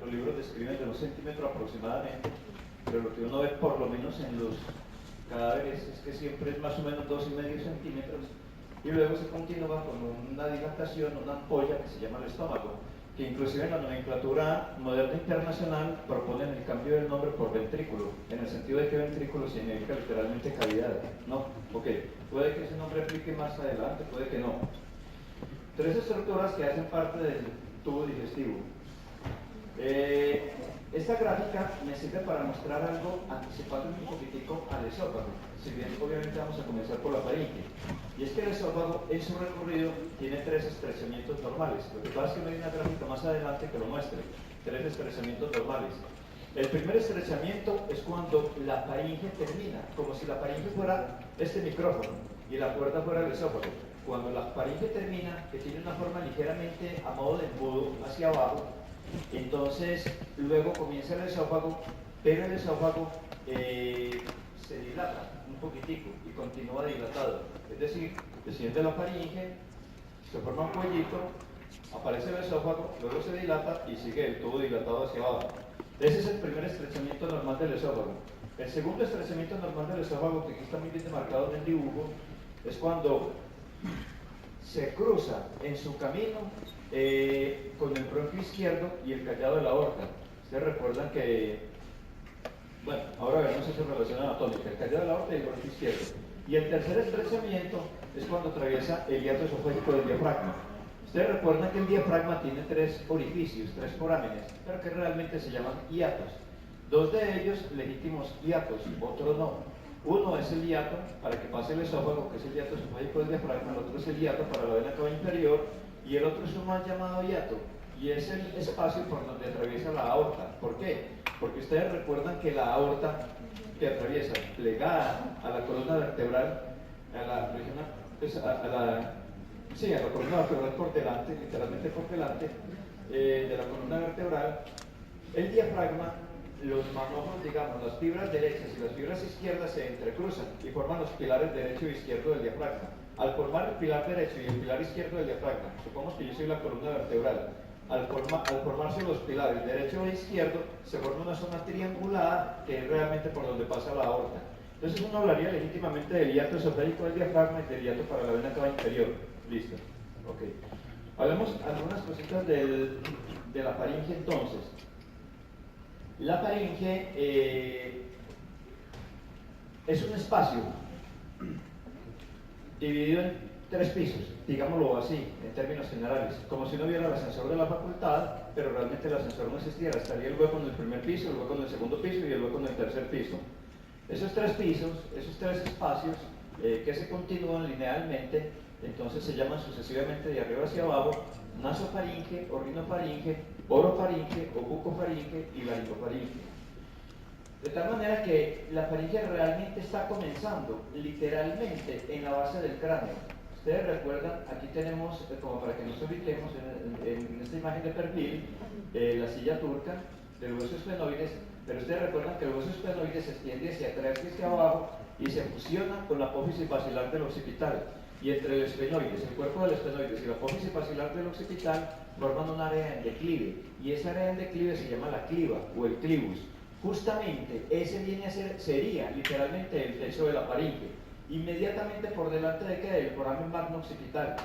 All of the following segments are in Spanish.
los libros describen de 1 centímetro aproximadamente, pero lo que uno ve por lo menos en los cadáveres es que siempre es más o menos 2,5 centímetros, y luego se continúa con una dilatación, una ampolla que se llama el estómago, que inclusive en la nomenclatura moderna internacional proponen el cambio del nombre por ventrículo, en el sentido de que ventrículo significa literalmente cavidad, ¿no? Ok, puede que ese nombre aplique más adelante, puede que no. 3 estructuras que hacen parte del tubo digestivo. Esta gráfica me sirve para mostrar algo anticipando un poquitico al esófago, si bien obviamente vamos a comenzar por la faringe. Y es que el esófago en su recorrido tiene 3 estrechamientos normales. Lo que pasa es que no hay una gráfica más adelante que lo muestre. 3 estrechamientos normales. El primer estrechamiento es cuando la faringe termina, como si la faringe fuera este micrófono y la puerta fuera el esófago. Cuando la faringe termina, que tiene una forma ligeramente a modo de embudo hacia abajo, entonces luego comienza el esófago, pero el esófago se dilata un poquitico y continúa dilatado. Es decir, desciende la faringe, se forma un cuellito, aparece el esófago, luego se dilata y sigue el tubo dilatado hacia abajo. Ese es el primer estrechamiento normal del esófago. El segundo estrechamiento normal del esófago, que aquí está muy bien demarcado en el dibujo, es cuando se cruza en su camino con el bronquio izquierdo y el callado de la aorta. Ustedes recuerdan que, bueno, ahora veremos esa relación anatómica, el callado de la aorta y el bronquio izquierdo. Y el tercer estrechamiento es cuando atraviesa el hiato esofágico del diafragma. Ustedes recuerdan que el diafragma tiene 3 orificios, 3 forámenes, pero que realmente se llaman hiatos. 2 de ellos legítimos hiatos, otro no. Uno es el hiato para que pase el esófago, que es el hiato esofágico del diafragma, el otro es el hiato para la vena cava inferior, y el otro es un mal llamado hiato, y es el espacio por donde atraviesa la aorta. ¿Por qué? Porque ustedes recuerdan que la aorta que atraviesa plegada a la columna vertebral, a la columna vertebral por delante, literalmente por delante, de la columna vertebral, el diafragma, los manojos, digamos, las fibras derechas y las fibras izquierdas se entrecruzan y forman los pilares derecho e izquierdo del diafragma. Al formar el pilar derecho y el pilar izquierdo del diafragma, supongamos que yo soy la columna vertebral, al formarse los pilares derecho e izquierdo, se forma una zona triangulada que es realmente por donde pasa la aorta. Entonces uno hablaría legítimamente del hiato esofágico del diafragma y del hiato para la vena cava inferior. Listo. Ok. Hablemos algunas cositas de la faringe entonces. La faringe es un espacio dividido en 3 pisos, digámoslo así, en términos generales, como si no hubiera el ascensor de la facultad, pero realmente el ascensor no existiera. Estaría el hueco en el primer piso, el hueco en el segundo piso y el hueco en el tercer piso. Esos 3 pisos, esos 3 espacios que se continúan linealmente, entonces se llaman sucesivamente de arriba hacia abajo nasofaringe, orinofaringe, orofaringe o bucofaringe y laringofaringe. De tal manera que la faringe realmente está comenzando literalmente en la base del cráneo. Ustedes recuerdan, aquí tenemos, como para que nos ubiquemos en esta imagen de perfil, la silla turca del hueso esfenoides, pero ustedes recuerdan que el hueso esfenoides se extiende hacia atrás y hacia abajo y se fusiona con la apófisis basilar del occipital. Y entre el esfenoides, el cuerpo del esfenoides y la apófisis basilar del occipital forman un área en declive, y esa área en declive se llama la cliva o el clivus. Justamente ese viene a ser, sería literalmente el techo de la faringe, inmediatamente por delante de que del foramen magno occipital,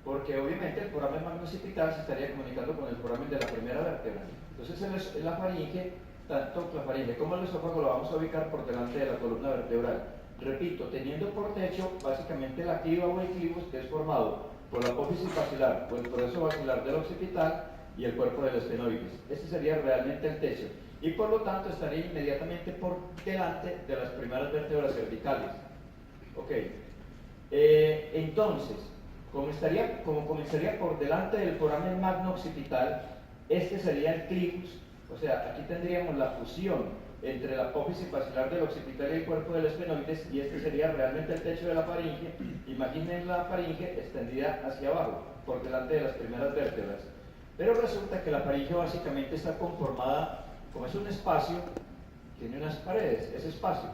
porque obviamente el foramen magno occipital se estaría comunicando con el foramen de la primera vértebra. Entonces en la faringe, tanto la faringe como el esófago lo vamos a ubicar por delante de la columna vertebral. Repito, teniendo por techo básicamente la cliva o el clivus, que es formado por la apófisis basilar o el proceso basilar del occipital y el cuerpo del esfenoides. Este sería realmente el techo, y por lo tanto estaría inmediatamente por delante de las primeras vértebras cervicales. Ok, entonces, como comenzaría por delante del foramen magno occipital, este sería el clivus, o sea, aquí tendríamos la fusión entre la apófisis basilar del occipital y el cuerpo del esfenoides, y este sería realmente el techo de la faringe. Imaginen la faringe extendida hacia abajo, por delante de las primeras vértebras. Pero resulta que la faringe básicamente está conformada, como es un espacio, tiene unas paredes, ese espacio.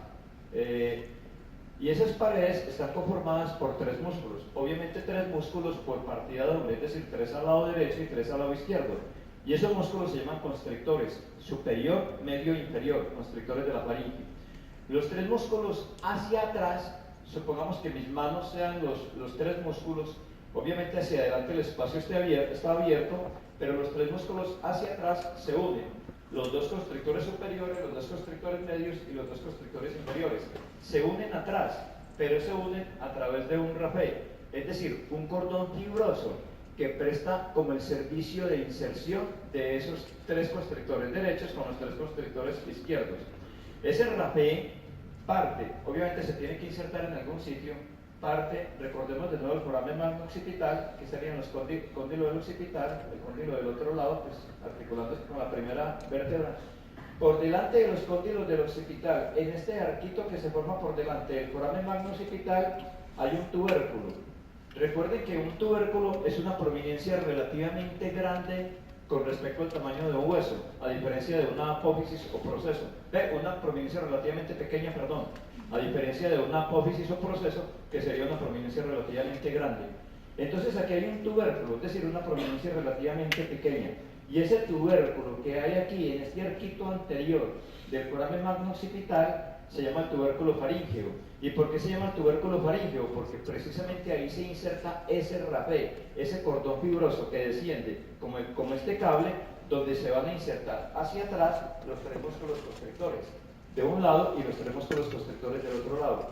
Y esas paredes están conformadas por 3 músculos, obviamente 3 músculos por partida doble, es decir, 3 al lado derecho y 3 al lado izquierdo. Y esos músculos se llaman constrictores, superior, medio e inferior, constrictores de la faringe. Los tres músculos hacia atrás, supongamos que mis manos sean los tres músculos, obviamente hacia adelante el espacio está abierto, pero los tres músculos hacia atrás se unen. Los dos constrictores superiores, los dos constrictores medios y los dos constrictores inferiores. Se unen atrás, pero se unen a través de un rapé, es decir, un cordón fibroso que presta como el servicio de inserción de esos tres constrictores derechos con los tres constrictores izquierdos. Ese rapé parte, obviamente se tiene que insertar en algún sitio, parte, recordemos de nuevo el foramen magno occipital, que serían los cóndilo del occipital, el cóndilo del otro lado, pues articulándose con la primera vértebra. Por delante de los cóndilos del occipital, en este arquito que se forma por delante del foramen magno occipital, hay un tubérculo. Recuerden que un tubérculo es una prominencia relativamente grande con respecto al tamaño de un hueso, a diferencia de una apófisis o proceso. Una prominencia relativamente pequeña, perdón, a diferencia de una apófisis o proceso, que sería una prominencia relativamente grande. Entonces aquí hay un tubérculo, es decir, una prominencia relativamente pequeña. Y ese tubérculo que hay aquí, en este arquito anterior del foramen magno occipital, se llama el tubérculo faríngeo. ¿Y por qué se llama el tubérculo faríngeo? Porque precisamente ahí se inserta ese rapé, ese cordón fibroso que desciende como este cable, donde se van a insertar hacia atrás los tres músculos constrictores de un lado y los tres músculos constrictores del otro lado.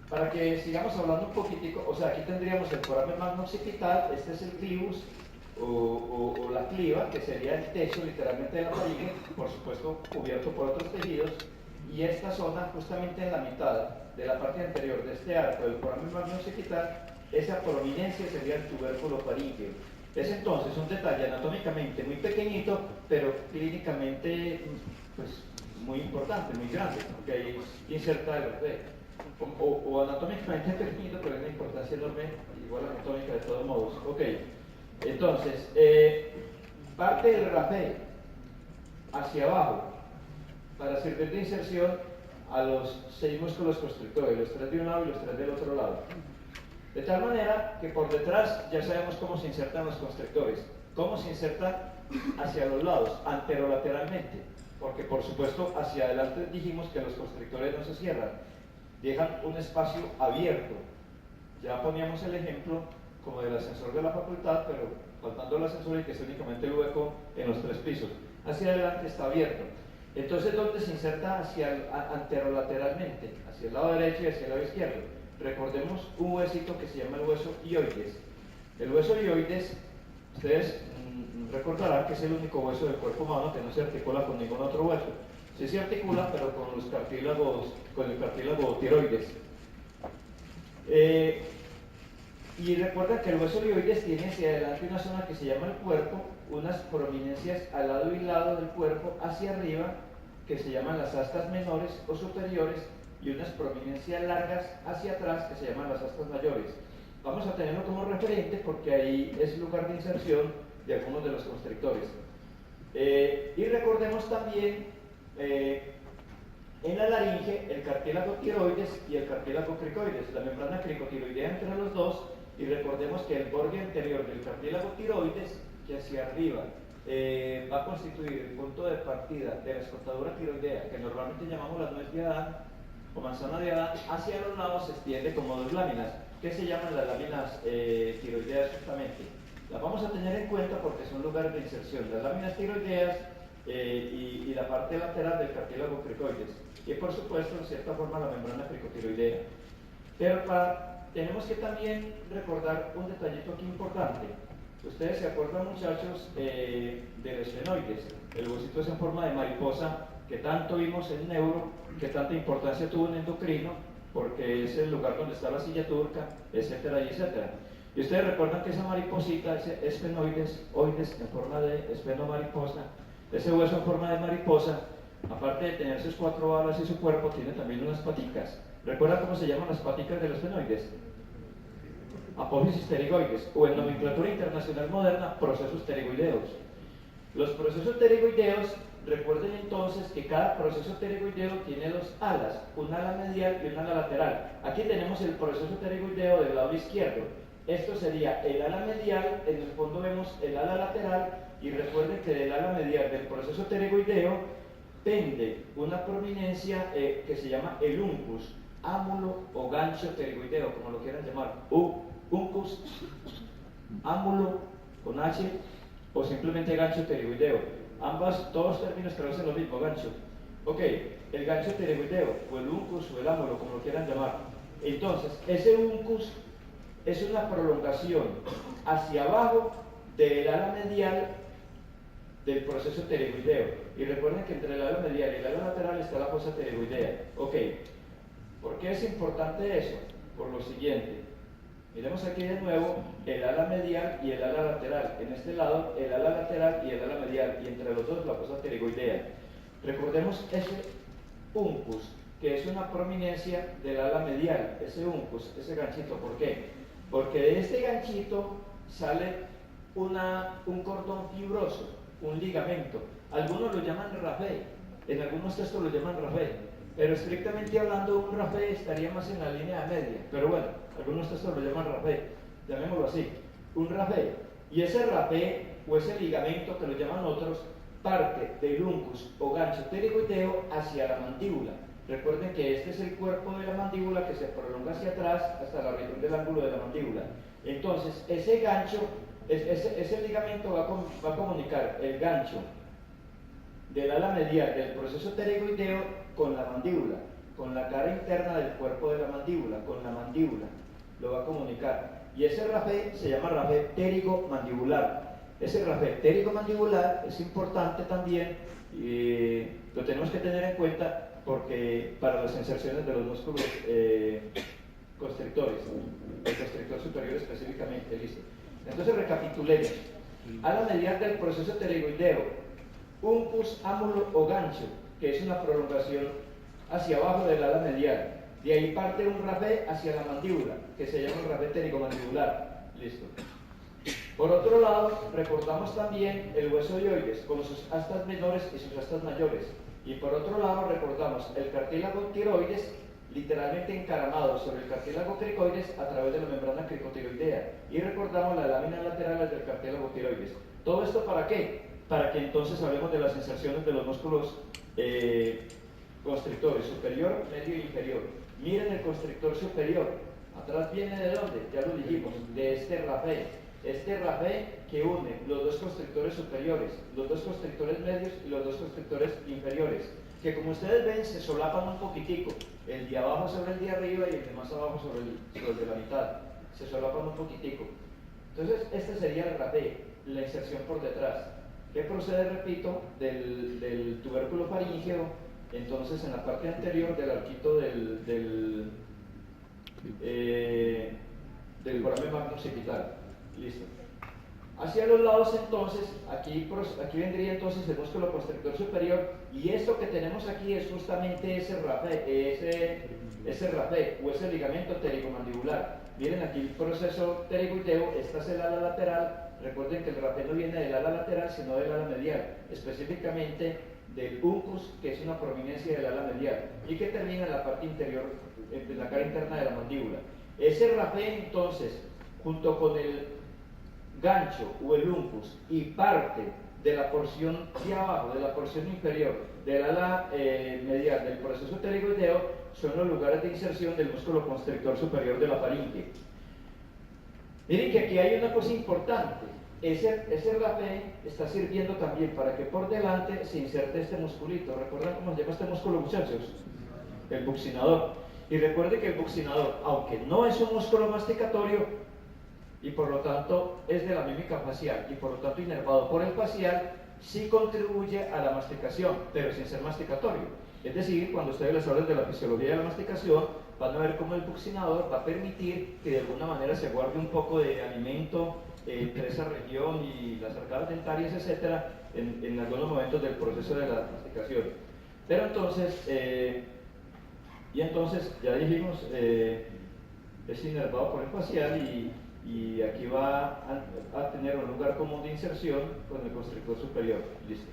Para que sigamos hablando un poquitico, o sea, aquí tendríamos el foramen magno occipital, este es el clivus o la cliva, que sería el techo literalmente de la faringe, por supuesto cubierto por otros tejidos, y esta zona justamente en la mitad de la parte anterior de este arco del foramen magno occipital, esa prominencia sería el tubérculo faríngeo. Es entonces un detalle anatómicamente muy pequeñito, pero clínicamente pues, muy importante, muy grande, porque ahí inserta el rapé. O anatómicamente pequeñito, pero hay una importancia enorme, igual anatómica de todos modos. Ok, entonces, parte del rapé hacia abajo para servir de inserción a los 6 músculos constrictores, los 3 de un lado y los 3 del otro lado. De tal manera que por detrás ya sabemos cómo se insertan los constrictores. ¿Cómo se insertan? Hacia los lados, anterolateralmente, porque por supuesto hacia adelante dijimos que los constrictores no se cierran, dejan un espacio abierto. Ya poníamos el ejemplo como del ascensor de la facultad, pero faltando el ascensor y que es únicamente el hueco en los 3 pisos. Hacia adelante está abierto. Entonces, ¿dónde se inserta? Anterolateralmente, hacia el lado derecho y hacia el lado izquierdo. Recordemos un huesito que se llama el hueso hioides. El hueso hioides, ustedes recordarán que es el único hueso del cuerpo humano que no se articula con ningún otro hueso. Sí se articula, pero con los cartílagos, con el cartílago tiroides. Y recuerda que el hueso hioides tiene hacia adelante una zona que se llama el cuerpo, unas prominencias al lado y lado del cuerpo hacia arriba, que se llaman las astas menores o superiores, y unas prominencias largas hacia atrás, que se llaman las astas mayores. Vamos a tenerlo como referente porque ahí es lugar de inserción de algunos de los constrictores. Y recordemos también en la laringe el cartílago tiroides y el cartílago cricoides, la membrana cricotiroidea entre los dos, y recordemos que el borde anterior del cartílago tiroides, que hacia arriba va a constituir el punto de partida de la escotadura tiroidea, que normalmente llamamos la nuez de Adán o manzana de Adán, hacia los lados se extiende como 2 láminas, que se llaman las láminas tiroideas justamente. Las vamos a tener en cuenta porque son lugares de inserción, las láminas tiroideas y la parte lateral del cartílago cricoides, y por supuesto en cierta forma la membrana cricotiroidea. Pero tenemos que también recordar un detallito aquí importante. Ustedes se acuerdan, muchachos, del esfenoides, el huesito es en forma de mariposa que tanto vimos en neuro, que tanta importancia tuvo en endocrino, porque es el lugar donde está la silla turca, etcétera y etcétera. Y ustedes recuerdan que esa mariposita, ese esfenoides, oides en forma de esfenomariposa, ese hueso en forma de mariposa, aparte de tener sus 4 alas y su cuerpo, tiene también unas paticas. ¿Recuerdan cómo se llaman las paticas del esfenoides? Apófisis pterigoides, o en nomenclatura internacional moderna, procesos pterigoideos. Los procesos pterigoideos, recuerden entonces que cada proceso pterigoideo tiene 2 alas, una ala medial y una ala lateral. Aquí tenemos el proceso pterigoideo del lado izquierdo. Esto sería el ala medial, en el fondo vemos el ala lateral, y recuerden que del ala medial del proceso pterygoideo pende una prominencia que se llama el uncus, ámulo o gancho pterygoideo, como lo quieran llamar, uncus, ámulo con H, o simplemente gancho pterygoideo. Todos términos traducen lo mismo, gancho. Ok, el gancho pterygoideo, o el uncus, o el ámulo, como lo quieran llamar. Entonces, ese uncus es una prolongación hacia abajo del ala medial del proceso pterygoideo. Y recuerden que entre el ala medial y el ala lateral está la fosa pterygoidea. Ok, ¿por qué es importante eso? Por lo siguiente. Miremos aquí de nuevo el ala medial y el ala lateral. En este lado, el ala lateral y el ala medial. Y entre los dos, la fosa pterygoidea. Recordemos ese uncus, que es una prominencia del ala medial. Ese uncus, ese ganchito. ¿Por qué? Porque de este ganchito sale un cordón fibroso, un ligamento. Algunos lo llaman rafé, en algunos textos lo llaman rafé, pero estrictamente hablando un rafé estaría más en la línea media, pero bueno, algunos textos lo llaman rafé, llamémoslo así, un rafé. Y ese rafé o ese ligamento que lo llaman otros parte del uncus o gancho pterygoideo hacia la mandíbula. Recuerden que este es el cuerpo de la mandíbula que se prolonga hacia atrás hasta la región del ángulo de la mandíbula. Entonces ese gancho, ese ligamento va a comunicar el gancho del ala medial del proceso pterygoideo con la mandíbula, con la cara interna del cuerpo de la mandíbula, con la mandíbula, lo va a comunicar. Y ese rafé se llama rafé pterigomandibular. Ese rafé pterigomandibular es importante también, lo tenemos que tener en cuenta porque para las inserciones de los músculos constrictores, el constrictor superior específicamente, listo. Entonces recapitulemos. Ala medial del proceso pterygoideo, uncus, ámulo o gancho, que es una prolongación hacia abajo del ala medial. De ahí parte un rafé hacia la mandíbula, que se llama el rafé pterigomandibular. Listo. Por otro lado, recordamos también el hueso dioides, con sus astas menores y sus astas mayores. Y por otro lado, recordamos el cartílago tiroides, literalmente encaramado sobre el cartílago cricoides a través de la membrana cricotiroidea. Y recordamos las láminas laterales del cartílago tiroides. ¿Todo esto para qué? Para que entonces hablemos de las inserciones de los músculos constrictores, superior, medio e inferior. Miren el constrictor superior. Atrás viene ¿de dónde? Ya lo dijimos, de este rafé. Este rafé que une los dos constrictores superiores, los dos constrictores medios y los dos constrictores inferiores, que como ustedes ven se solapan un poquitico, el de abajo sobre el de arriba y el de más abajo sobre el de la mitad, se solapan un poquitico. Entonces este sería el rafé, la inserción por detrás, que procede, repito, del tubérculo faríngeo, entonces en la parte anterior del arquito del foramen magnum occipital. Listo. Hacia los lados entonces, aquí vendría entonces el músculo constrictor superior, y esto que tenemos aquí es justamente ese rafé o ese ligamento pterigomandibular. Miren aquí el proceso pterigoideo, esta es el ala lateral. Recuerden que el rafé no viene del ala lateral sino del ala medial, específicamente del uncus, que es una prominencia del ala medial y que termina en la parte interior, en la cara interna de la mandíbula. Ese rafé entonces, junto con el gancho o el uncus y parte de la porción de abajo, de la porción inferior del ala medial del proceso pterigoideo, son los lugares de inserción del músculo constrictor superior de la faringe. Miren que aquí hay una cosa importante. Ese rafé está sirviendo también para que por delante se inserte este musculito. ¿Recuerdan cómo se llama este músculo, muchachos? El buccinador. Y recuerde que el buccinador, aunque no es un músculo masticatorio y por lo tanto es de la mímica facial y por lo tanto inervado por el facial, sí contribuye a la masticación, pero sin ser masticatorio. Es decir, cuando ustedes les hablan de la fisiología de la masticación, van a ver cómo el buccinador va a permitir que de alguna manera se guarde un poco de alimento entre esa región y las arcadas dentarias, etcétera, en algunos momentos del proceso de la masticación. Pero entonces, ya dijimos, es inervado por el facial y aquí va a tener un lugar común de inserción con el constrictor superior. Listo.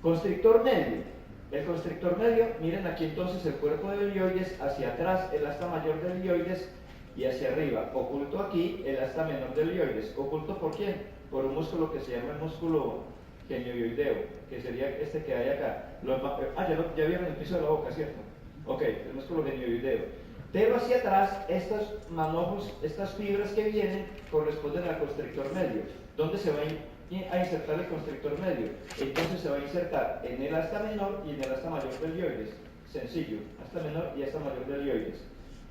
Constrictor medio. El constrictor medio, miren aquí entonces el cuerpo del ilioides hacia atrás, el asta mayor del ilioides y hacia arriba, oculto aquí el asta menor del ilioides. ¿Oculto por quién? Por un músculo que se llama el músculo genioideo, que sería este que hay acá. Ya vieron el piso de la boca, ¿cierto? Ok, el músculo genioideo. Pero hacia atrás, estos manojos, estas fibras que vienen, corresponden al constrictor medio. ¿Dónde se va a insertar el constrictor medio? Entonces se va a insertar en el asta menor y en el asta mayor del ilioides. Sencillo, asta menor y asta mayor del ilioides.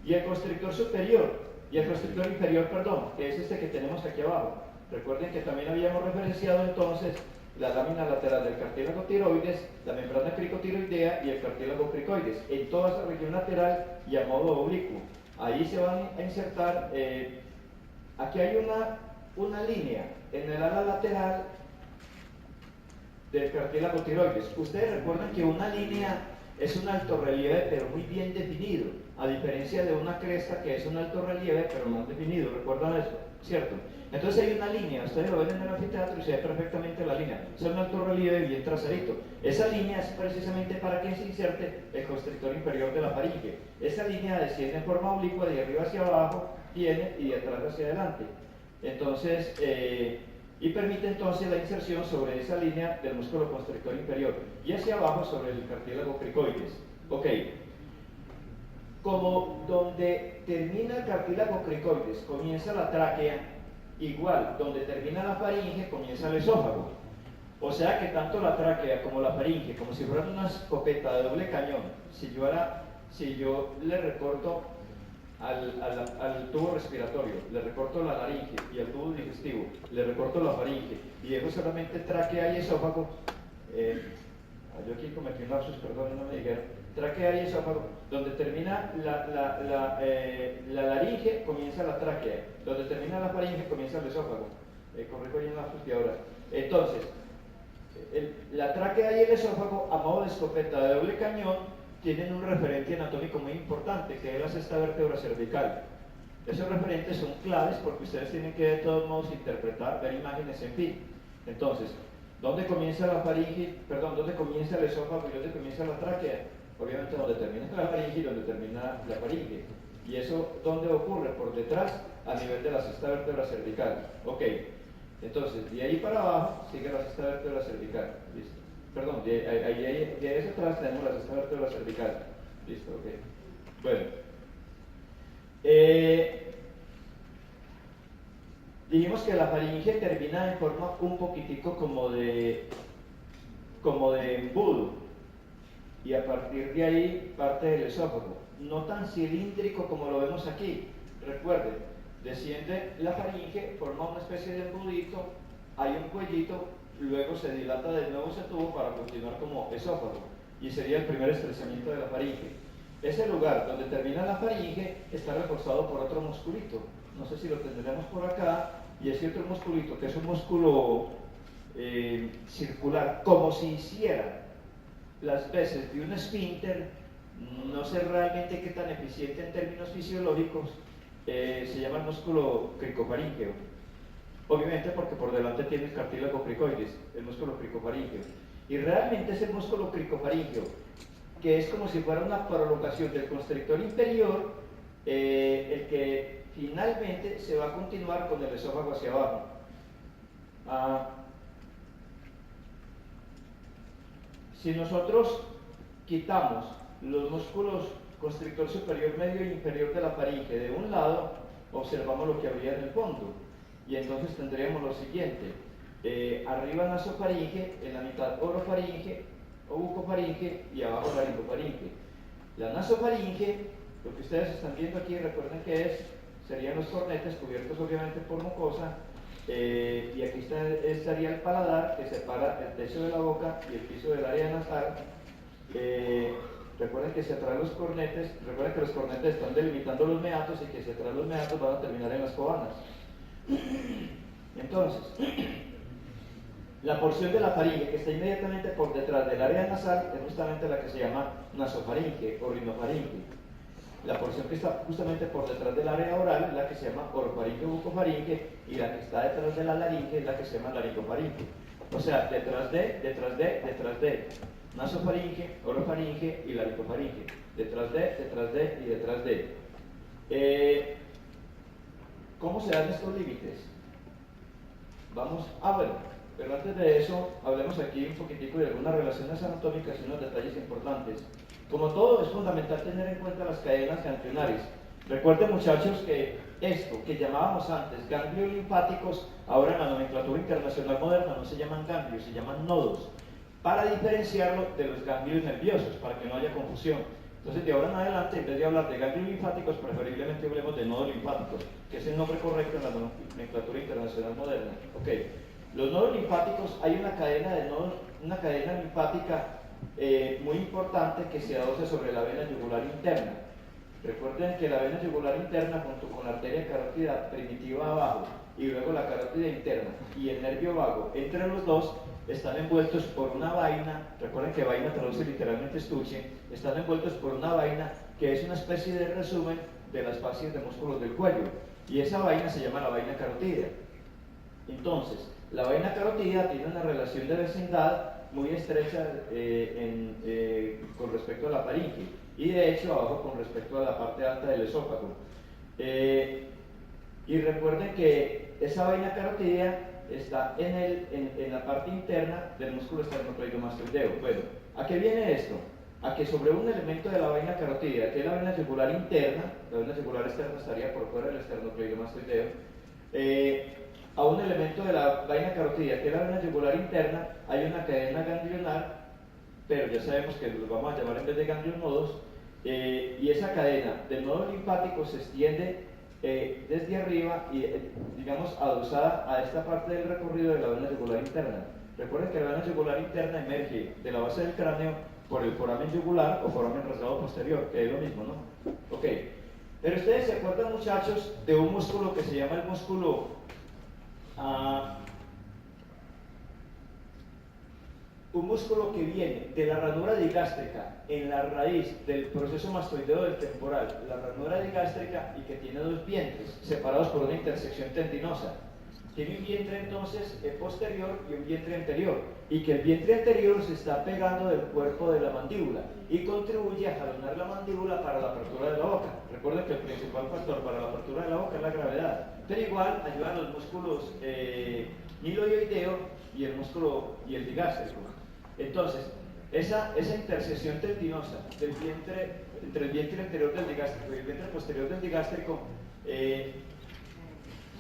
Y el constrictor superior, y el constrictor inferior, perdón, que es este que tenemos aquí abajo. Recuerden que también habíamos referenciado entonces la lámina lateral del cartílago tiroides, la membrana cricotiroidea y el cartílago cricoides, en toda esa región lateral y a modo oblicuo. Ahí se van a insertar, aquí hay una línea en el ala lateral del cartílago tiroides. Ustedes recuerdan que una línea es un alto relieve pero muy bien definido, a diferencia de una cresta que es un alto relieve pero no definido. ¿Recuerdan eso? ¿Cierto? Entonces hay una línea, ustedes lo ven en el anfiteatro y se ve perfectamente la línea. Es un alto relieve bien trazadito. Esa línea es precisamente para que se inserte el constrictor inferior de la faringe. Esa línea desciende en forma oblicua de arriba hacia abajo, viene y de atrás hacia adelante. Entonces, y permite entonces la inserción sobre esa línea del músculo constrictor inferior y hacia abajo sobre el cartílago cricoides. Ok. Como donde termina el cartílago cricoides comienza la tráquea, igual donde termina la faringe comienza el esófago. O sea que tanto la tráquea como la faringe, como si fueran una escopeta de doble cañón, si yo le recorto al tubo respiratorio, le recorto la laringe y al tubo digestivo, le recorto la faringe y dejo solamente tráquea y esófago, yo aquí cometí un lapsus, perdón, no me dijeron, tráquea y esófago, donde termina la laringe comienza la tráquea, donde termina la faringe comienza el esófago. Corrijo ahí un lapsus de ahora. Entonces, la tráquea y el esófago, a modo de escopeta de doble cañón, tienen un referente anatómico muy importante, que es la sexta vértebra cervical. Esos referentes son claves porque ustedes tienen que de todos modos interpretar, ver imágenes, en fin. Entonces, ¿dónde comienza la faringe? Perdón, ¿dónde comienza el esófago y dónde comienza la tráquea? Obviamente donde termina la faringe y donde termina la faringe. ¿Y eso dónde ocurre? Por detrás, a nivel de la sexta vértebra cervical. Ok, entonces, de ahí para abajo sigue la sexta vértebra cervical. Listo. Perdón, de ahí hacia atrás tenemos la sexta vértebra cervical. Listo, ok. Bueno. Dijimos que la faringe termina en forma un poquitico como de embudo. Y a partir de ahí parte del esófago. No tan cilíndrico como lo vemos aquí. Recuerden, desciende la faringe, forma una especie de embudito, hay un cuellito, luego se dilata de nuevo ese tubo para continuar como esófago. Y sería el primer estrechamiento de la faringe. Ese lugar donde termina la faringe está reforzado por otro musculito. No sé si lo tendremos por acá. Y ese otro musculito, que es un músculo circular, como si hiciera las veces de un esfínter, no sé realmente qué tan eficiente en términos fisiológicos, se llama el músculo cricofaríngeo. Obviamente porque por delante tiene el cartílago cricoides, el músculo cricofaríngeo. Y realmente es el músculo cricofaríngeo, que es como si fuera una prolongación del constrictor inferior, el que finalmente se va a continuar con el esófago hacia abajo. Si nosotros quitamos los músculos constrictor superior, medio e inferior de la faringe de un lado, observamos lo que habría en el fondo. Y entonces tendríamos lo siguiente. Arriba nasofaringe, en la mitad orofaringe o bucofaringe y abajo laringofaringe. La nasofaringe, lo que ustedes están viendo aquí, recuerden que serían los cornetes cubiertos obviamente por mucosa, y aquí estaría el paladar que separa el techo de la boca y el piso del área nasal. Recuerden que si atrás los cornetes, recuerden que los cornetes están delimitando los meatos y que si atrás los meatos van a terminar en las cobanas. Entonces, la porción de la faringe que está inmediatamente por detrás del área nasal es justamente la que se llama nasofaringe o rinofaringe. La porción que está justamente por detrás del área oral es la que se llama orofaringe o bucofaringe, y la que está detrás de la laringe es la que se llama laringofaringe. O sea, detrás de, nasofaringe, orofaringe y laringofaringe. Detrás de y detrás de. ¿Cómo se dan estos límites? Vamos, bueno, pero antes de eso, hablemos aquí un poquitico de algunas relaciones anatómicas y unos detalles importantes. Como todo, es fundamental tener en cuenta las cadenas ganglionares. Recuerden, muchachos, que esto que llamábamos antes ganglios linfáticos, ahora en la nomenclatura internacional moderna no se llaman ganglios, se llaman nodos, para diferenciarlo de los ganglios nerviosos, para que no haya confusión. Entonces, de ahora en adelante, en vez de hablar de ganglios linfáticos, preferiblemente hablemos de nodos linfáticos, que es el nombre correcto en la nomenclatura internacional moderna. Ok, los nodos linfáticos, hay una cadena de nodos, una cadena linfática muy importante que se adosa sobre la vena yugular interna. Recuerden que la vena yugular interna, junto con la arteria carótida primitiva abajo y luego la carótida interna y el nervio vago, entre los dos están envueltos por una vaina. Recuerden que vaina traduce literalmente estuche. Están envueltos por una vaina que es una especie de resumen de las fascias de músculos del cuello, y esa vaina se llama la vaina carótida. Entonces, la vaina carótida tiene una relación de vecindad muy estrecha con respecto a la faringe, y de hecho abajo con respecto a la parte alta del esófago. Y recuerden que esa vaina carótida está en la parte interna del músculo esternocleidomastoideo. Bueno, ¿a qué viene esto? A que sobre un elemento de la vaina carótida, que es la vena yugular interna, la vena yugular externa estaría por fuera del esternocleidomastoideo, a un elemento de la vaina carótida, que es la vena yugular interna, hay una cadena ganglionar, pero ya sabemos que los vamos a llamar en vez de ganglios nodos, y esa cadena del nodo linfático se extiende desde arriba y, digamos, adosada a esta parte del recorrido de la vena yugular interna. Recuerden que la vena yugular interna emerge de la base del cráneo por el foramen yugular o foramen rasgado posterior, que es lo mismo, ¿no? Ok, pero ustedes se acuerdan, muchachos, de un músculo que se llama el músculo un músculo que viene de la ranura digástrica en la raíz del proceso mastoideo del temporal, la ranura digástrica, y que tiene dos vientres separados por una intersección tendinosa. Tiene un vientre entonces posterior y un vientre anterior, y que el vientre anterior se está pegando del cuerpo de la mandíbula y contribuye a jalonar la mandíbula para la apertura de la boca. Recuerden que el principal factor para la apertura de la boca es la gravedad, pero igual ayudan los músculos niloioideo y el músculo y el digástrico. Entonces, esa intersección tendinosa del vientre, entre el vientre anterior del digástrico y el vientre posterior del digástrico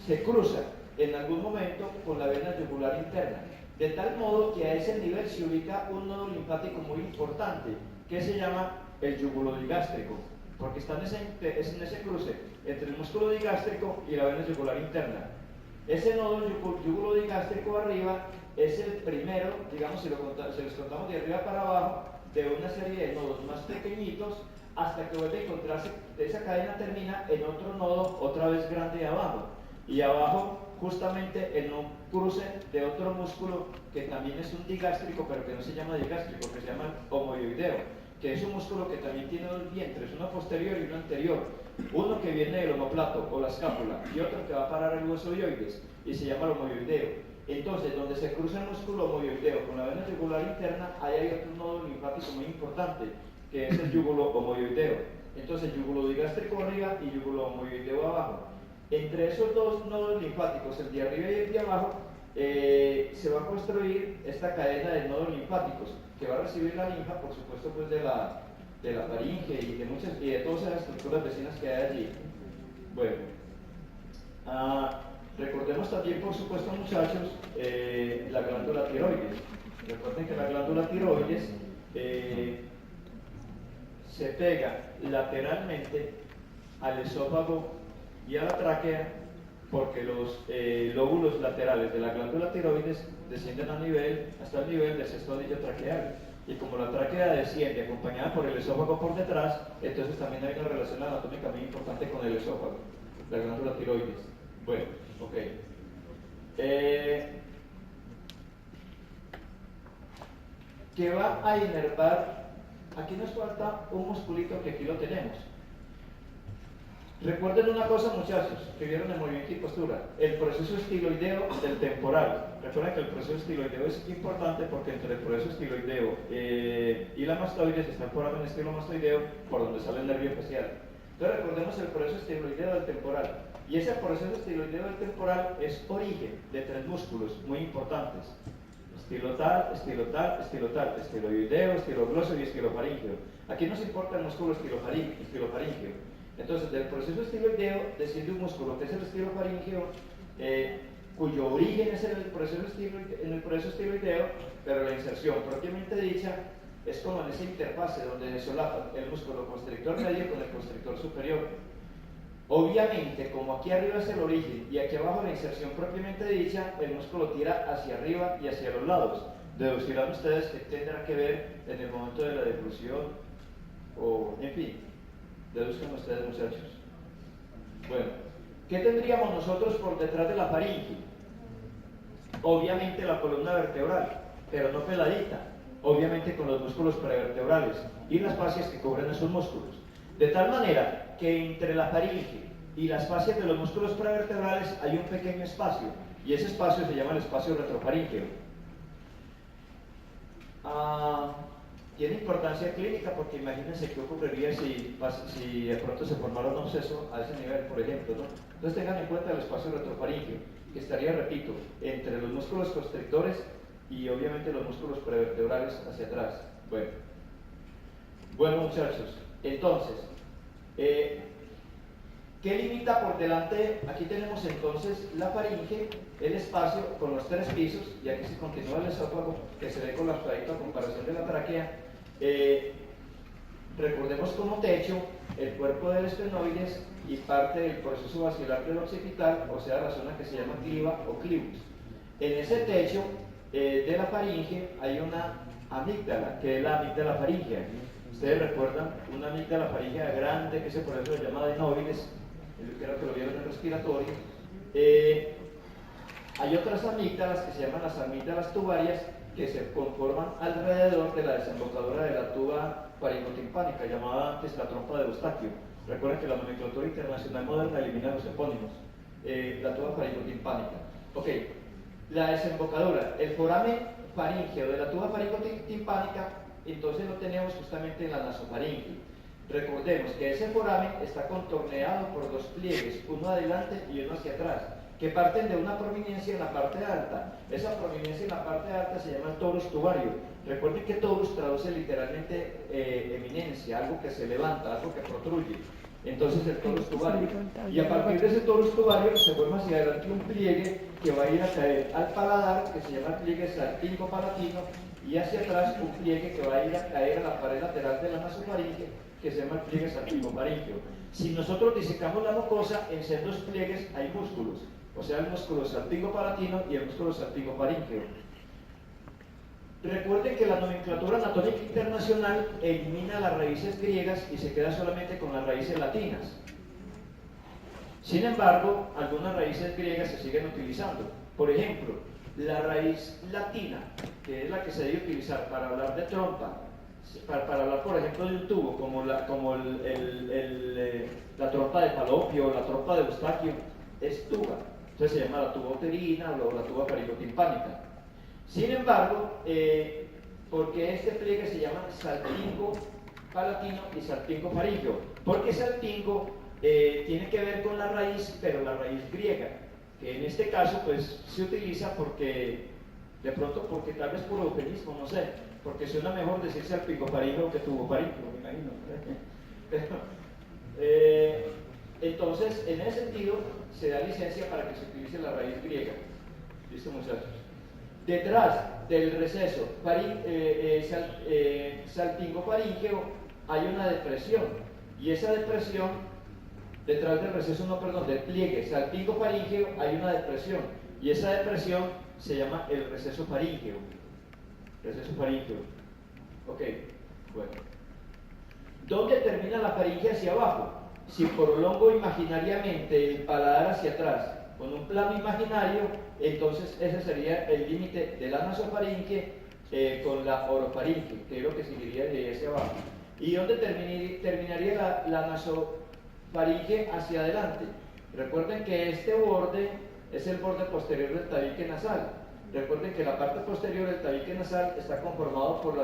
se cruza en algún momento con la vena yugular interna, de tal modo que a ese nivel se ubica un nodo linfático muy importante que se llama el yuguloδιgástrico, porque está en ese cruce entre el músculo digástrico y la vena yugular interna. Ese nodo yuguloδιgástrico arriba es el primero, digamos, si les contamos de arriba para abajo, de una serie de nodos más pequeñitos, hasta que vuelve a encontrarse, esa cadena termina en otro nodo otra vez grande abajo, y abajo justamente en un cruce de otro músculo que también es un digástrico, pero que no se llama digástrico, que se llama homoioideo, que es un músculo que también tiene dos vientres, uno posterior y uno anterior, uno que viene del omoplato o la escápula y otro que va a parar el hueso ioides y se llama el homoioideo. Entonces, donde se cruza el músculo homoioideo con la vena yugular interna, ahí hay otro nodo linfático muy importante, que es el yugulo homoioideo. Entonces, yuguloδιgástrico arriba y yugulo homoioideo abajo. Entre esos dos nodos linfáticos, el de arriba y el de abajo, se va a construir esta cadena de nodos linfáticos, que va a recibir la linfa, por supuesto, pues de la faringe y de todas esas estructuras vecinas que hay allí. Bueno, recordemos también, por supuesto, muchachos, la glándula tiroides. Recuerden que la glándula tiroides se pega lateralmente al esófago y a la tráquea, porque los lóbulos laterales de la glándula tiroides descienden hasta el nivel del sexto anillo traqueal. Y como la tráquea desciende acompañada por el esófago por detrás, entonces también hay una relación anatómica muy importante con el esófago, la glándula tiroides. Bueno, ok. Que va a inervar, aquí nos falta un musculito que aquí lo tenemos. Recuerden una cosa, muchachos, que vieron el movimiento y postura, el proceso estiloideo del temporal. Recuerden que el proceso estiloideo es importante porque entre el proceso estiloideo y la mastoides está el foramen estilomastoideo por donde sale el nervio facial. Entonces recordemos el proceso estiloideo del temporal. Y ese proceso estiloideo del temporal es origen de 3 músculos muy importantes: estilotal, estilotal, estilotal, estiloideo, estiloglosio y estilofaringeo. Aquí nos importa el músculo estilofaringeo. Entonces, del proceso estiloideo desciende un músculo que es el estilofaringeo, cuyo origen es en el proceso estiloideo, pero la inserción propiamente dicha es como en esa interfase donde solapa el músculo constrictor medio con el constrictor superior. Obviamente, como aquí arriba es el origen y aquí abajo la inserción propiamente dicha, el músculo tira hacia arriba y hacia los lados. Deducirán ustedes que tendrá que ver en el momento de la deglución, o en fin, deduzcan ustedes, muchachos. Bueno, ¿qué tendríamos nosotros por detrás de la faringe? Obviamente la columna vertebral, pero no peladita, obviamente con los músculos prevertebrales y las fascias que cubren esos músculos. De tal manera que entre la faringe y las fascias de los músculos prevertebrales hay un pequeño espacio, y ese espacio se llama el espacio retrofaríngeo. Tiene importancia clínica porque imagínense qué ocurriría si de pronto se formara un absceso a ese nivel, por ejemplo, ¿no? Entonces tengan en cuenta el espacio retrofaríngeo, que estaría, repito, entre los músculos constrictores y obviamente los músculos prevertebrales hacia atrás. Bueno muchachos, entonces, ¿qué limita por delante? Aquí tenemos entonces la faringe, el espacio con los 3 pisos, y aquí se continúa el esófago que se ve colapsadito a comparación de la tráquea. Recordemos como techo el cuerpo del esfenoides y parte del proceso basilar del occipital, o sea, la zona que se llama cliva o clivus. En ese techo de la faringe hay una amígdala, que es la amígdala faríngea. Ustedes recuerdan una amígdala faríngea grande, que ese proceso se llama adenoides, creo que lo vieron en el respiratorio. Hay otras amígdalas que se llaman las amígdalas tubarias, que se conforman alrededor de la desembocadura de la tuba faringotimpánica, llamada antes la trompa de Eustaquio. Recuerden que la nomenclatura internacional moderna elimina los epónimos. La tuba faringotimpánica. Ok, la desembocadura, el foramen faríngeo de la tuba faringotimpánica, entonces lo tenemos justamente en la nasofaringe. Recordemos que ese foramen está contorneado por 2 pliegues, uno adelante y uno hacia atrás, que parten de una prominencia en la parte alta. Esa prominencia en la parte alta se llama el torus tubario. Recuerden que torus traduce literalmente eminencia, algo que se levanta, algo que protruye. Entonces el torus tubario. Y a partir de ese torus tubario se forma hacia adelante un pliegue que va a ir a caer al paladar, que se llama el pliegue salpingo-palatino, y hacia atrás un pliegue que va a ir a caer a la pared lateral de la nasofaringe, que se llama el pliegue salpingo-faríngeo. Si nosotros disecamos la mucosa, en sendos pliegues hay músculos, o sea, el músculo salpingo-palatino y el músculo salpingo-faríngeo. Recuerden que la nomenclatura anatómica internacional elimina las raíces griegas y se queda solamente con las raíces latinas. Sin embargo, algunas raíces griegas se siguen utilizando. Por ejemplo, la raíz latina, que es la que se debe utilizar para hablar de trompa, para hablar, por ejemplo, de un tubo, como la trompa de Falopio, la trompa de Eustaquio, es tuba. Entonces se llama la tuba uterina o la tuba faringotimpánica. Sin embargo, porque este pliegue se llama salpingo palatino y salpingo faríngeo, porque salpingo tiene que ver con la raíz, pero la raíz griega, que en este caso pues se utiliza porque, de pronto porque tal vez por eufemismo, no sé, porque suena mejor decir salpingo faríngeo que tubo faríngeo, me imagino. Entonces, en ese sentido, se da licencia para que se utilice la raíz griega. ¿Listo, muchachos? Detrás del receso salpingo-faríngeo hay una depresión, y esa depresión, detrás del receso, del pliegue salpingo-faríngeo hay una depresión, y esa depresión se llama el receso faríngeo. Receso faríngeo. Ok, bueno. ¿Dónde termina la faringe hacia abajo? Si prolongo imaginariamente el paladar hacia atrás con un plano imaginario, entonces ese sería el límite de la nasofaringe con la orofaringe, que es lo que seguiría de hacia abajo. ¿Y dónde terminaría la nasofaringe hacia adelante? Recuerden que este borde es el borde posterior del tabique nasal. Recuerden que la parte posterior del tabique nasal está conformado por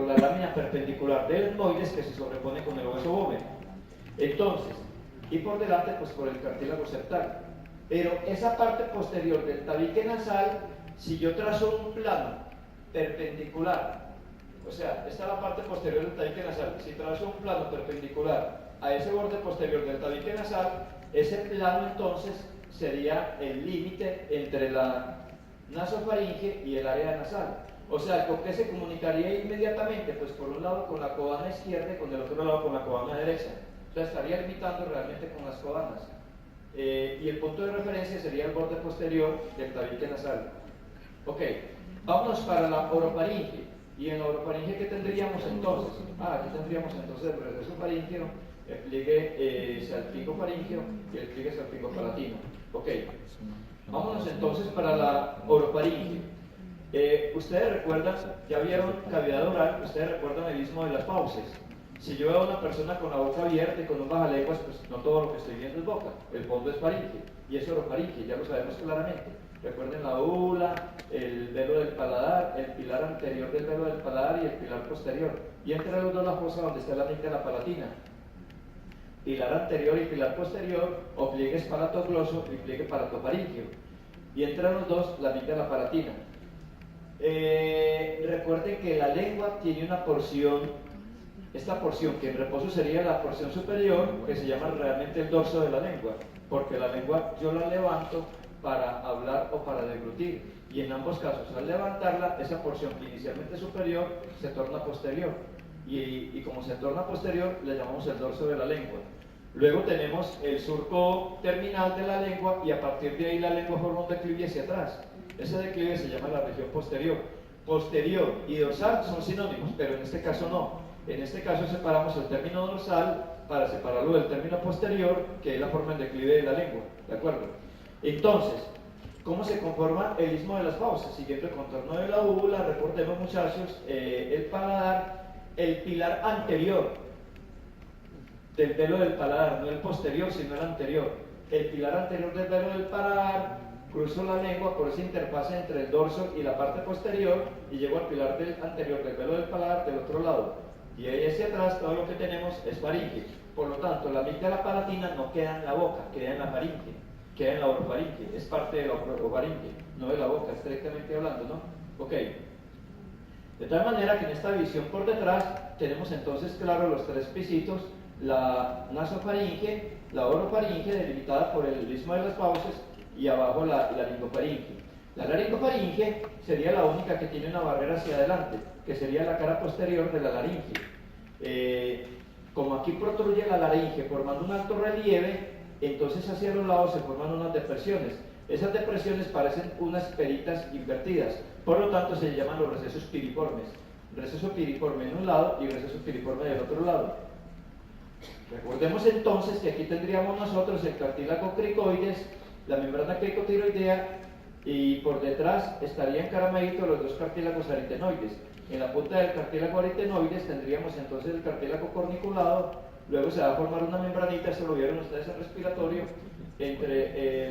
la lámina perpendicular del etmoides que se sobrepone con el hueso bóveno. Entonces, y por delante pues por el cartílago septal. Pero esa parte posterior del tabique nasal, si yo trazo un plano perpendicular, o sea, esta es la parte posterior del tabique nasal, si trazo un plano perpendicular a ese borde posterior del tabique nasal, ese plano entonces sería el límite entre la nasofaringe y el área nasal. O sea, ¿con qué se comunicaría inmediatamente? Pues por un lado con la codana izquierda y con el otro lado con la codana derecha. O sea, estaría limitando realmente con las codanas. Y el punto de referencia sería el borde posterior del tabique nasal. Ok, vámonos para la orofaringe. ¿Y en la orofaringe qué tendríamos entonces? Aquí tendríamos entonces el receso faríngeo, el pliegue salpingofaríngeo y el pliegue salpingopalatino. Ok, vámonos entonces para la orofaringe. Ustedes recuerdan, ya vieron cavidad oral, ustedes recuerdan el istmo de las fauces. Si yo veo a una persona con la boca abierta y con un bajalenguas, pues no todo lo que estoy viendo es boca, el fondo es faringe y es orofaringe, ya lo sabemos claramente. Recuerden la úvula, el velo del paladar, el pilar anterior del velo del paladar y el pilar posterior. Y entre los dos la fosa donde está la amígdala palatina. Pilar anterior y pilar posterior, o pliegue espalatogloso y pliegue palatofaríngeo. Y entre los dos la amígdala palatina. Recuerden que la lengua tiene una porción, esta porción que en reposo sería la porción superior, que se llama realmente el dorso de la lengua, porque la lengua yo la levanto para hablar o para deglutir, y en ambos casos al levantarla, esa porción inicialmente superior se torna posterior, y como se torna posterior le llamamos el dorso de la lengua. Luego tenemos el surco terminal de la lengua, y a partir de ahí la lengua forma un declive hacia atrás. Ese declive se llama la región posterior. Posterior y dorsal son sinónimos, pero en este caso no. En este caso separamos el término dorsal para separarlo del término posterior, que es la forma en declive de la lengua, ¿de acuerdo? Entonces, ¿cómo se conforma el istmo de las fauces? Siguiendo el contorno de la úvula, recordemos muchachos, el paladar, el pilar anterior del velo del paladar, no el posterior, sino el anterior. El pilar anterior del velo del paladar, cruzo la lengua por esa interfase entre el dorso y la parte posterior y llego al pilar anterior del velo del paladar del otro lado. Y ahí hacia atrás todo lo que tenemos es faringe. Por lo tanto, la amígdala palatina no queda en la boca, queda en la faringe, queda en la orofaringe, es parte de la orofaringe, no de la boca, estrictamente hablando, ¿no? Ok. De tal manera que en esta visión por detrás tenemos entonces claro los tres pisitos, la nasofaringe, la orofaringe delimitada por el istmo de las fauces y abajo la laringofaringe. La laringofaringe sería la única que tiene una barrera hacia adelante, que sería la cara posterior de la laringe. Como aquí protruye la laringe formando un alto relieve, entonces hacia los lados se forman unas depresiones. Esas depresiones parecen unas peritas invertidas, por lo tanto se llaman los recesos piriformes. Receso piriforme en un lado y receso piriforme del otro lado. Recordemos entonces que aquí tendríamos nosotros el cartílago cricoides, la membrana cricotiroidea, y por detrás estarían encaramaditos los dos cartílagos aritenoides. En la punta del cartílago aritenoides tendríamos entonces el cartílago corniculado, luego se va a formar una membranita, eso lo vieron ustedes en respiratorio, entre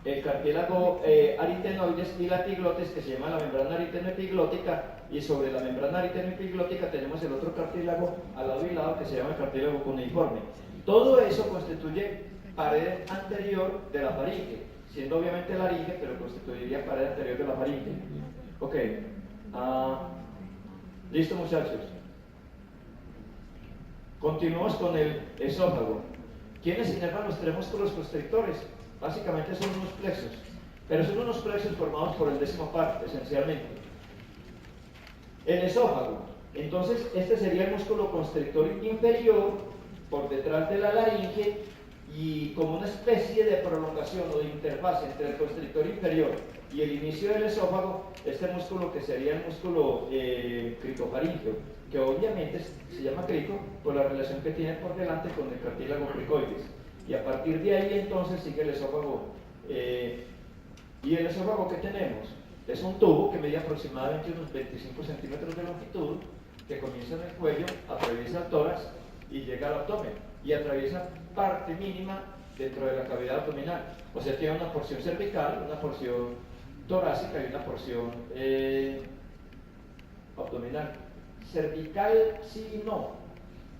el cartílago aritenoides y la epiglotis, que se llama la membrana aritenoepiglótica, y sobre la membrana aritenoepiglótica tenemos el otro cartílago al lado y lado que se llama el cartílago cuneiforme. Todo eso constituye pared anterior de la faringe, siendo obviamente laringe, pero constituiría pared anterior de la faringe. Ok, listo muchachos. Continuamos con el esófago. ¿Quiénes inervan los tres músculos constrictores? Básicamente son unos plexos, pero son unos plexos formados por el décimo par, esencialmente. El esófago, entonces este sería el músculo constrictor inferior por detrás de la laringe y como una especie de prolongación o de interfaz entre el constrictor inferior y el inicio del esófago, este músculo que sería el músculo cricofaríngeo, que obviamente se llama crico por la relación que tiene por delante con el cartílago cricoides. Y a partir de ahí entonces sigue el esófago. ¿Y el esófago qué tenemos? Es un tubo que mide aproximadamente unos 25 centímetros de longitud, que comienza en el cuello, atraviesa el tórax y llega al abdomen, y atraviesa parte mínima dentro de la cavidad abdominal. O sea, tiene una porción cervical, una porción torácica y una porción abdominal. Cervical sí y no.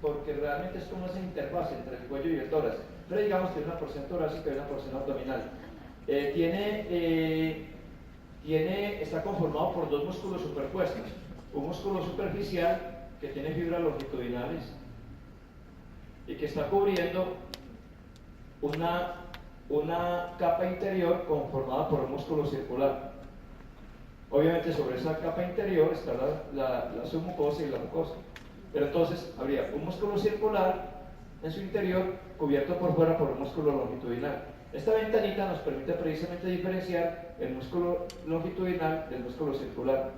porque realmente es como esa interfaz entre el cuello y el tórax, pero digamos que una porción torácica y una porción abdominal. Está conformado por dos músculos superpuestos, un músculo superficial que tiene fibras longitudinales y que está cubriendo una capa interior conformada por un músculo circular. Obviamente sobre esa capa interior está la submucosa y la mucosa, pero entonces habría un músculo circular en su interior cubierto por fuera por un músculo longitudinal. Esta ventanita nos permite precisamente diferenciar el músculo longitudinal del músculo circular.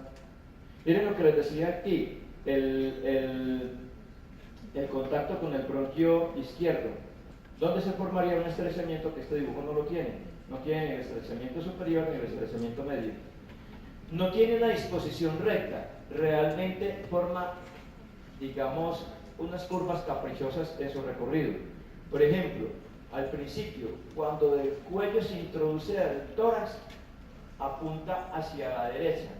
Miren lo que les decía aquí, el contacto con el bronquio izquierdo. ¿Dónde se formaría un estrechamiento que este dibujo no lo tiene? No tiene ni el estrechamiento superior ni el estrechamiento medio. No tiene una disposición recta, realmente forma, digamos, unas curvas caprichosas en su recorrido. Por ejemplo, al principio, cuando del cuello se introduce al tórax, apunta hacia la derecha.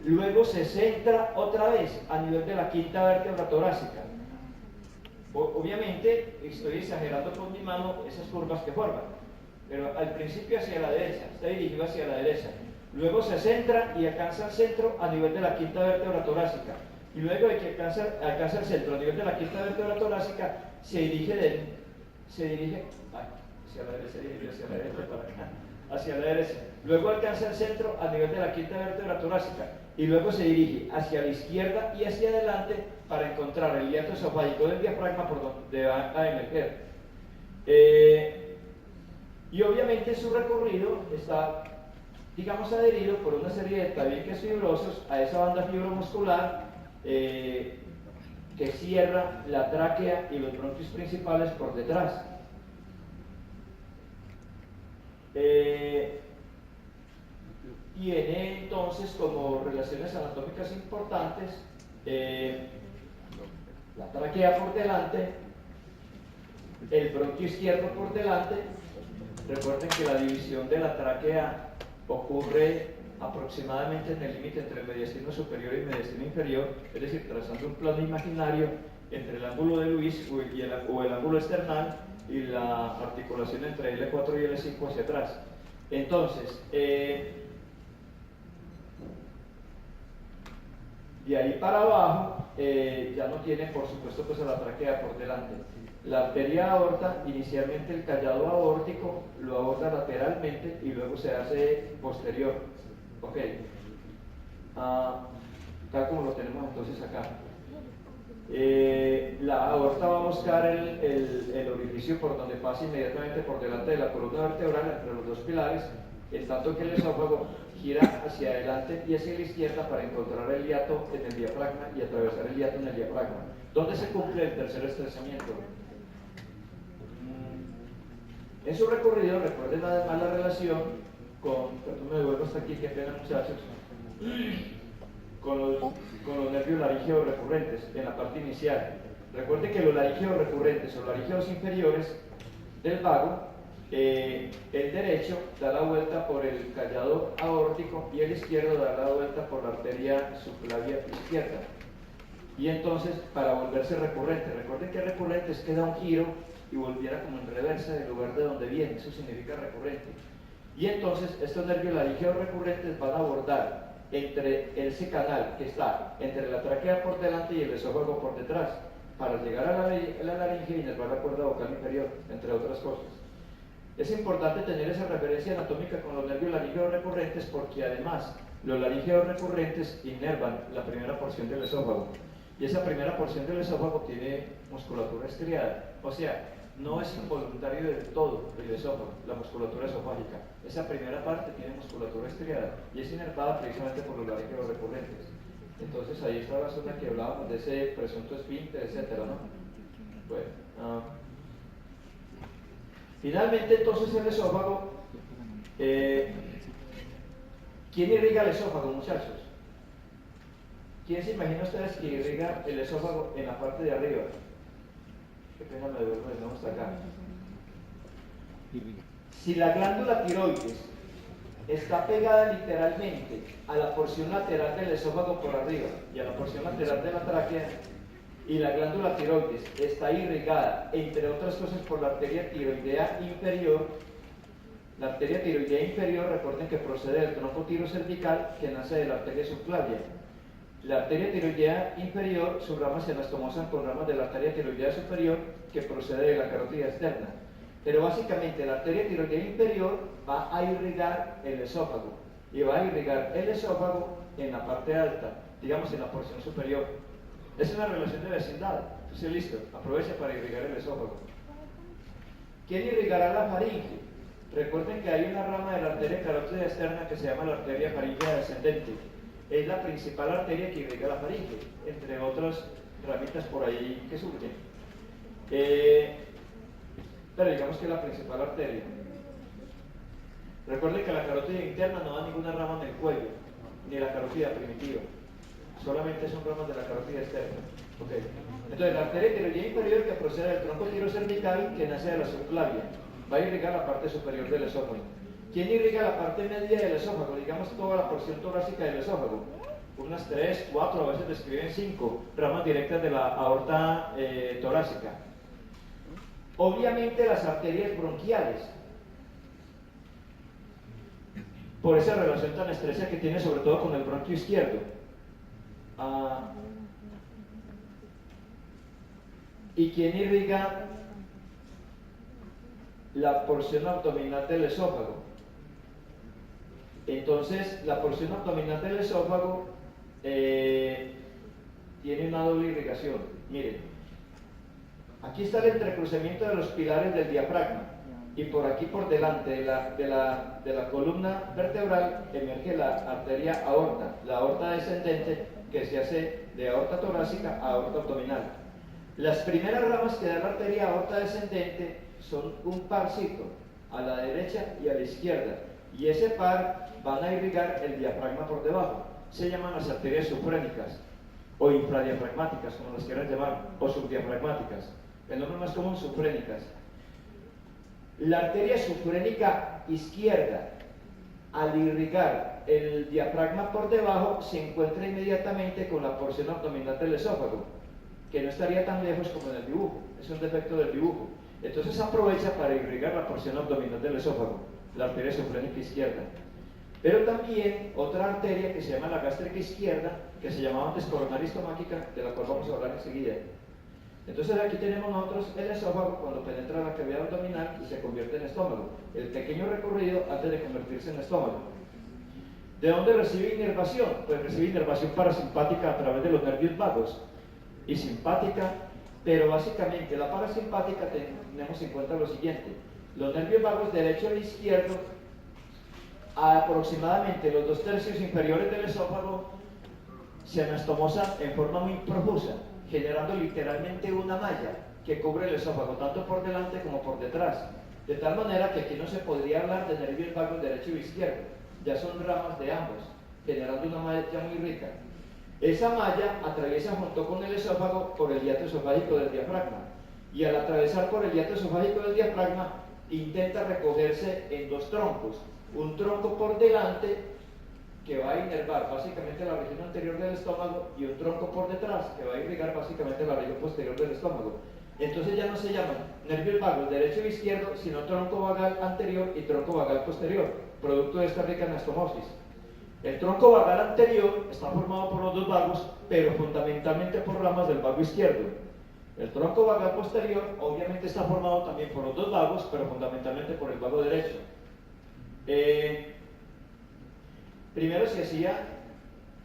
Luego se centra otra vez a nivel de la quinta vértebra torácica. Obviamente, estoy exagerando con mi mano esas curvas que forman, pero al principio hacia la derecha, está dirigido hacia la derecha. Luego se centra y alcanza el centro a nivel de la quinta vértebra torácica. Y luego de que alcanza el centro a nivel de la quinta vértebra torácica, se dirige hacia la derecha. Luego alcanza el centro a nivel de la quinta vértebra torácica y luego se dirige hacia la izquierda y hacia adelante para encontrar el hiato esofágico del diafragma por donde va a emerger. Y obviamente su recorrido está, digamos, adherido por una serie de tabiques fibrosos a esa banda fibromuscular que cierra la tráquea y los bronquios principales por detrás. Tiene entonces como relaciones anatómicas importantes la tráquea por delante, el bronquio izquierdo por delante. Recuerden que la división de la tráquea ocurre aproximadamente en el límite entre el mediastino superior y el mediastino inferior, es decir, trazando un plano imaginario entre el ángulo de Lewis o el ángulo external y la articulación entre L4 y L5 hacia atrás. Entonces, de ahí para abajo ya no tiene, por supuesto, pues a la tráquea por delante. La arteria aorta, inicialmente el callado aórtico lo aborda lateralmente y luego se hace posterior. Ok, tal como lo tenemos entonces acá. La aorta va a buscar el orificio por donde pasa inmediatamente por delante de la columna vertebral entre los dos pilares, en tanto que el esófago gira hacia adelante y hacia la izquierda para encontrar el hiato en el diafragma y atravesar el hiato en el diafragma. ¿Dónde se cumple el tercer estrechamiento? En su recorrido, recuerden además la relación perdón, me devuelvo hasta aquí, que pena muchachos, con los nervios laringeos recurrentes en la parte inicial. Recuerden que los laringeos recurrentes o laringeos inferiores del vago, el derecho da la vuelta por el callado aórtico y el izquierdo da la vuelta por la arteria subclavia izquierda. Y entonces, para volverse recurrente, recuerden que recurrente es que da un giro y volviera como en reversa del lugar de donde viene, eso significa recurrente. Y entonces estos nervios laringeos recurrentes van a abordar entre ese canal que está entre la tráquea por delante y el esófago por detrás, para llegar a la laringe y inervar la cuerda vocal inferior, entre otras cosas. Es importante tener esa referencia anatómica con los nervios laringeos recurrentes porque además los laringeos recurrentes inervan la primera porción del esófago. Y esa primera porción del esófago tiene musculatura estriada, o sea, no es involuntario del todo el esófago, la musculatura esofágica. Esa primera parte tiene musculatura estriada y es inervada precisamente por los laringeos recurrentes. Entonces ahí está la zona que hablábamos de ese presunto esfínter, etcétera, ¿no? Bueno, finalmente entonces el esófago, ¿quién irriga el esófago, muchachos? ¿Quién se imagina ustedes que irriga el esófago en la parte de arriba? Qué pena, me devuelvo de nuevo hasta acá. Si la glándula tiroides está pegada literalmente a la porción lateral del esófago por arriba y a la porción lateral de la tráquea, y la glándula tiroides está irrigada, entre otras cosas, por la arteria tiroidea inferior. La arteria tiroidea inferior, recuerden que procede del tronco tirocervical que nace de la arteria subclavia. La arteria tiroidea inferior, sus ramas se anastomosan con ramas de la arteria tiroidea superior que procede de la carótida externa. Pero básicamente la arteria tiroidea inferior va a irrigar el esófago y va a irrigar el esófago en la parte alta, digamos en la porción superior. Es una relación de vecindad. Entonces listo, aprovecha para irrigar el esófago. ¿Quién irrigará la faringe? Recuerden que hay una rama de la arteria carótida externa que se llama la arteria faríngea descendente. Es la principal arteria que irriga la faringe, entre otras ramitas por ahí que surgen. Pero digamos que es la principal arteria. Recuerden que la carótida interna no da ninguna rama en el cuello, ni la carótida primitiva. Solamente son ramas de la carótida externa. Okay. Entonces, la arteria tiroidea inferior que procede del tronco tirocervical que nace de la subclavia va a irrigar la parte superior del esófago. ¿Quién irriga la parte media del esófago? Digamos toda la porción torácica del esófago. Unas 3, 4, a veces describen 5 ramas directas de la aorta torácica. Obviamente las arterias bronquiales, por esa relación tan estrecha que tiene sobre todo con el bronquio izquierdo. ¿Y quién irriga la porción abdominal del esófago? Entonces, la porción abdominal del esófago tiene una doble irrigación. Miren, aquí está el entrecruzamiento de los pilares del diafragma y por aquí por delante de la columna vertebral emerge la arteria aorta, la aorta descendente que se hace de aorta torácica a aorta abdominal. Las primeras ramas que da la arteria aorta descendente son un parcito a la derecha y a la izquierda, y ese par van a irrigar el diafragma por debajo. Se llaman las arterias sufrénicas o infradiafragmáticas, como las quieran llamar, o subdiafragmáticas. El nombre más común, sufrénicas. La arteria sufrénica izquierda, al irrigar el diafragma por debajo, se encuentra inmediatamente con la porción abdominal del esófago, que no estaría tan lejos como en el dibujo, es un defecto del dibujo. Entonces aprovecha para irrigar la porción abdominal del esófago, la arteria sufrénica izquierda. Pero también otra arteria que se llama la gástrica izquierda, que se llamaba antes coronaria estomáquica, de la cual vamos a hablar enseguida. Entonces aquí tenemos nosotros el esófago cuando penetra la cavidad abdominal y se convierte en estómago. El pequeño recorrido antes de convertirse en estómago. ¿De dónde recibe inervación? Pues recibe inervación parasimpática a través de los nervios vagos y simpática, pero básicamente la parasimpática tenemos en cuenta lo siguiente: los nervios vagos derecho e izquierdo, aproximadamente los 2/3 inferiores del esófago, se anastomosan en forma muy profusa, generando literalmente una malla que cubre el esófago tanto por delante como por detrás, de tal manera que aquí no se podría hablar de nervios vagos derecho e izquierdo, ya son ramas de ambos, generando una malla muy rica. Esa malla atraviesa junto con el esófago por el hiato esofágico del diafragma, y al atravesar por el hiato esofágico del diafragma intenta recogerse en dos troncos, un tronco por delante que va a inervar básicamente la región anterior del estómago y un tronco por detrás que va a irrigar básicamente la región posterior del estómago. Entonces ya no se llaman nervios vagos derecho e izquierdo, sino tronco vagal anterior y tronco vagal posterior, producto de esta rica anastomosis. El tronco vagal anterior está formado por los dos vagos, pero fundamentalmente por ramas del vago izquierdo. El tronco vagal posterior obviamente está formado también por los dos vagos, pero fundamentalmente por el vago derecho. Primero se hacía,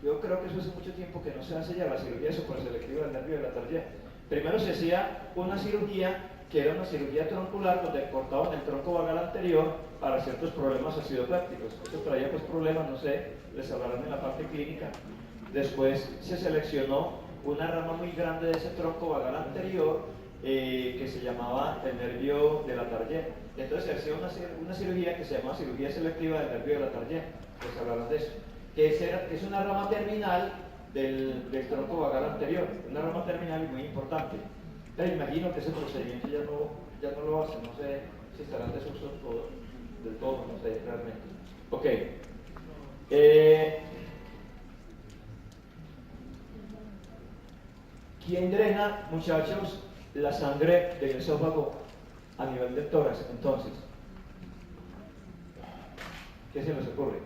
yo creo que eso hace mucho tiempo que no se hace ya, la cirugía supraselectiva del nervio de la Target. Primero se hacía una cirugía que era una cirugía troncular donde cortaban el tronco vagal anterior para ciertos problemas acidopépticos. Eso traía pues problemas, no sé, les hablarán en la parte clínica. Después se seleccionó una rama muy grande de ese tronco vagal anterior que se llamaba el nervio de la Target. Entonces se hacía una cirugía que se llamaba cirugía selectiva del nervio de la Target. Pues hablarán de eso, que es una rama terminal del tronco vagal anterior, una rama terminal muy importante. Pero imagino que ese procedimiento ya no lo hacen, no sé si estarán desusos del todo, no sé realmente. Ok. ¿Quién drena, muchachos, la sangre del esófago a nivel del tórax? Entonces, ¿qué se les ocurre?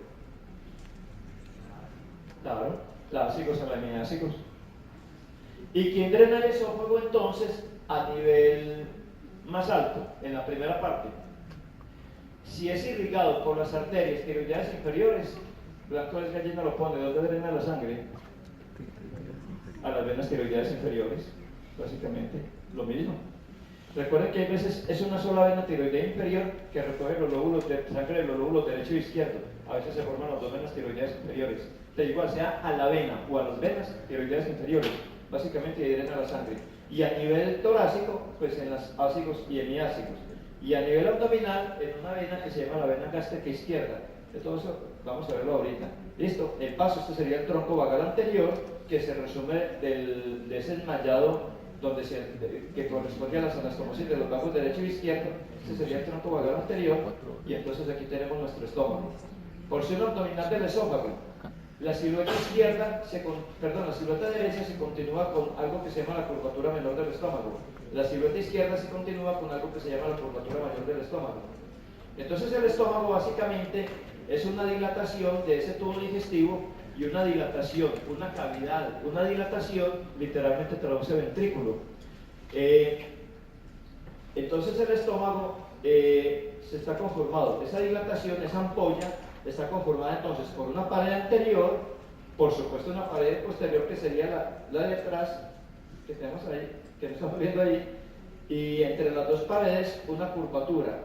Claro, clásicos, aminoácidos. ¿Y quién drena el esófago entonces a nivel más alto, en la primera parte? Si es irrigado por las arterias tiroideas inferiores, Blanco es Gallina lo pone, ¿dónde drena la sangre? A las venas tiroideas inferiores, básicamente, lo mismo. Recuerden que hay veces es una sola vena tiroidea inferior que recoge los lóbulos de sangre de los lóbulos derecho y izquierdo. A veces se forman las dos venas tiroideas inferiores. Da igual, sea a la vena o a las venas tiroideas inferiores, básicamente ahí drena la sangre. Y a nivel torácico, pues en las ácigos y hemiácigos. Y a nivel abdominal, en una vena que se llama la vena gástrica izquierda. De todo eso vamos a verlo ahorita. Listo, el paso, este sería el tronco vagal anterior, que se resume de ese enmayado que corresponde a las anastomosis de los vagos derecho e izquierdo. Este sería el tronco vagal anterior, y entonces aquí tenemos nuestro estómago. Porción abdominal del esófago. La silueta la silueta derecha se continúa con algo que se llama la curvatura menor del estómago. La silueta izquierda se continúa con algo que se llama la curvatura mayor del estómago. Entonces el estómago básicamente es una dilatación de ese tubo digestivo y una dilatación, una cavidad, una dilatación literalmente traduce ventrículo. Entonces el estómago se está conformado, esa dilatación, esa ampolla, está conformada entonces por una pared anterior, por supuesto una pared posterior que sería la de atrás, que tenemos ahí, que no estamos viendo ahí, y entre las dos paredes una curvatura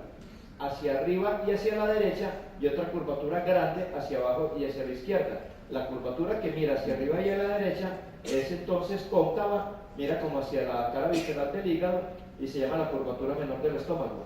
hacia arriba y hacia la derecha y otra curvatura grande hacia abajo y hacia la izquierda. La curvatura que mira hacia arriba y a la derecha es entonces cóncava, mira como hacia la cara visceral del hígado y se llama la curvatura menor del estómago.